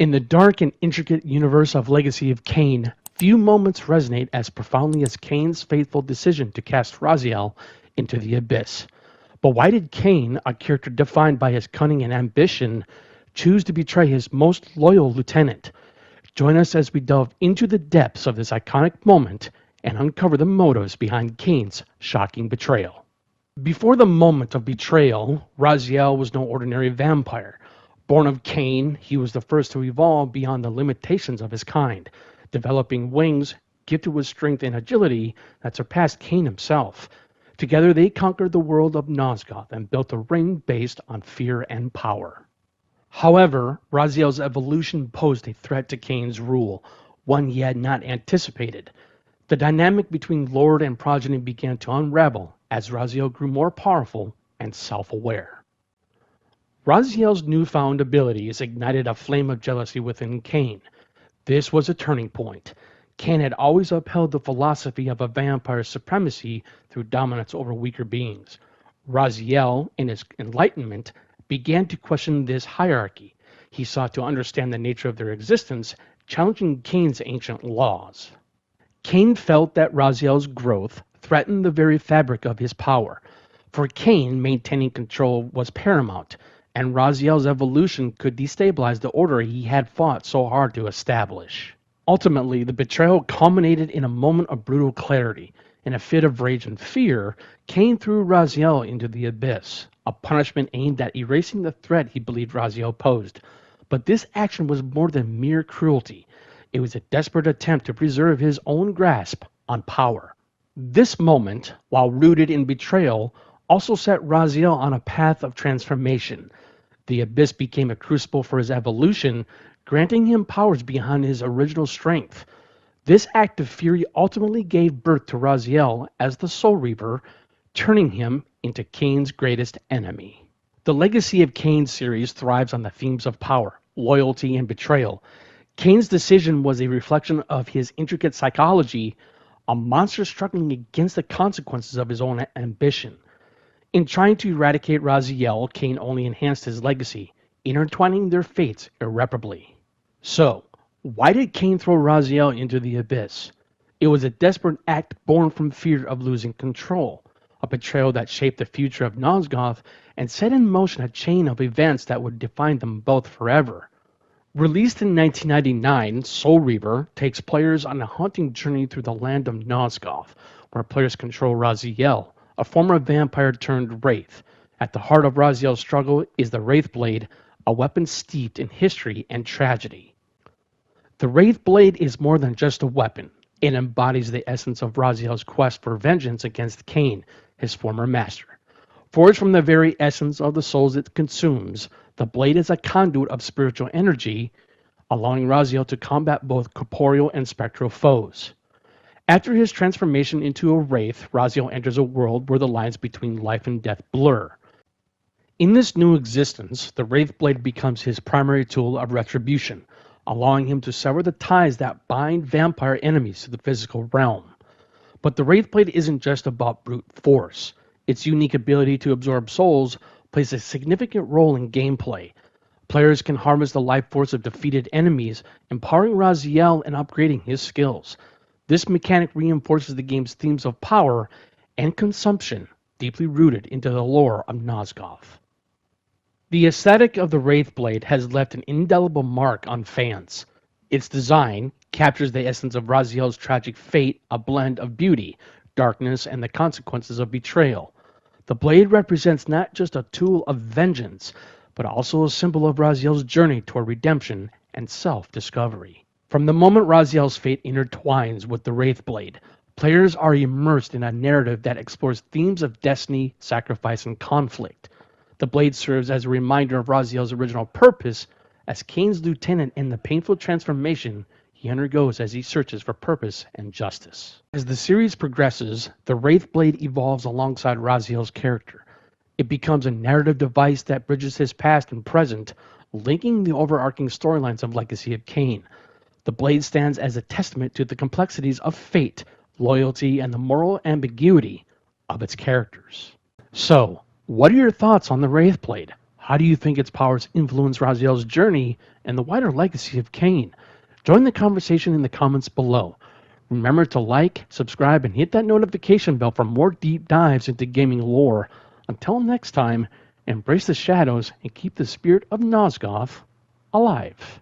In the dark and intricate universe of Legacy of Kain, few moments resonate as profoundly as Kain's fateful decision to cast Raziel into the abyss. But why did Kain, a character defined by his cunning and ambition, choose to betray his most loyal lieutenant? Join us as we delve into the depths of this iconic moment and uncover the motives behind Kain's shocking betrayal. Before the moment of betrayal, Raziel was no ordinary vampire. Born of Kain, he was the first to evolve beyond the limitations of his kind, developing wings gifted with strength and agility that surpassed Kain himself. Together they conquered the world of Nosgoth and built a reign based on fear and power. However, Raziel's evolution posed a threat to Kain's rule, one he had not anticipated. The dynamic between Lord and progeny began to unravel as Raziel grew more powerful and self-aware. Raziel's newfound abilities ignited a flame of jealousy within Kain. This was a turning point. Kain had always upheld the philosophy of a vampire's supremacy through dominance over weaker beings. Raziel, in his enlightenment, began to question this hierarchy. He sought to understand the nature of their existence, challenging Kain's ancient laws. Kain felt that Raziel's growth threatened the very fabric of his power. For Kain, maintaining control was paramount, and Raziel's evolution could destabilize the order he had fought so hard to establish. Ultimately, the betrayal culminated in a moment of brutal clarity. In a fit of rage and fear, Kain threw Raziel into the abyss, a punishment aimed at erasing the threat he believed Raziel posed. But this action was more than mere cruelty. It was a desperate attempt to preserve his own grasp on power. This moment, while rooted in betrayal, also set Raziel on a path of transformation. The abyss became a crucible for his evolution, granting him powers beyond his original strength. This act of fury ultimately gave birth to Raziel as the Soul Reaver, turning him into Kain's greatest enemy. The Legacy of Kain series thrives on the themes of power, loyalty, and betrayal. Kain's decision was a reflection of his intricate psychology, a monster struggling against the consequences of his own ambition. In trying to eradicate Raziel, Kain only enhanced his legacy, intertwining their fates irreparably. So, why did Kain throw Raziel into the abyss? It was a desperate act born from fear of losing control, a betrayal that shaped the future of Nosgoth and set in motion a chain of events that would define them both forever. Released in 1999, Soul Reaver takes players on a hunting journey through the land of Nosgoth, where players control Raziel, a former vampire turned Wraith. At the heart of Raziel's struggle is the Wraith Blade, a weapon steeped in history and tragedy. The Wraith Blade is more than just a weapon. It embodies the essence of Raziel's quest for vengeance against Kain, his former master. Forged from the very essence of the souls it consumes, the blade is a conduit of spiritual energy, allowing Raziel to combat both corporeal and spectral foes. After his transformation into a wraith, Raziel enters a world where the lines between life and death blur. In this new existence, the Wraith Blade becomes his primary tool of retribution, allowing him to sever the ties that bind vampire enemies to the physical realm. But the Wraith Blade isn't just about brute force. Its unique ability to absorb souls plays a significant role in gameplay. Players can harness the life force of defeated enemies, empowering Raziel and upgrading his skills. This mechanic reinforces the game's themes of power and consumption, deeply rooted into the lore of Nosgoth. The aesthetic of the Wraith Blade has left an indelible mark on fans. Its design captures the essence of Raziel's tragic fate, a blend of beauty, darkness, and the consequences of betrayal. The blade represents not just a tool of vengeance, but also a symbol of Raziel's journey toward redemption and self-discovery. From the moment Raziel's fate intertwines with the Wraith Blade, players are immersed in a narrative that explores themes of destiny, sacrifice, and conflict. The blade serves as a reminder of Raziel's original purpose as Kain's lieutenant and the painful transformation he undergoes as he searches for purpose and justice. As the series progresses, the Wraith Blade evolves alongside Raziel's character. It becomes a narrative device that bridges his past and present, linking the overarching storylines of Legacy of Kain. The blade stands as a testament to the complexities of fate, loyalty, and the moral ambiguity of its characters. So, what are your thoughts on the Wraith Blade? How do you think its powers influence Raziel's journey and the wider legacy of Kain? Join the conversation in the comments below. Remember to like, subscribe, and hit that notification bell for more deep dives into gaming lore. Until next time, embrace the shadows and keep the spirit of Nosgoth alive.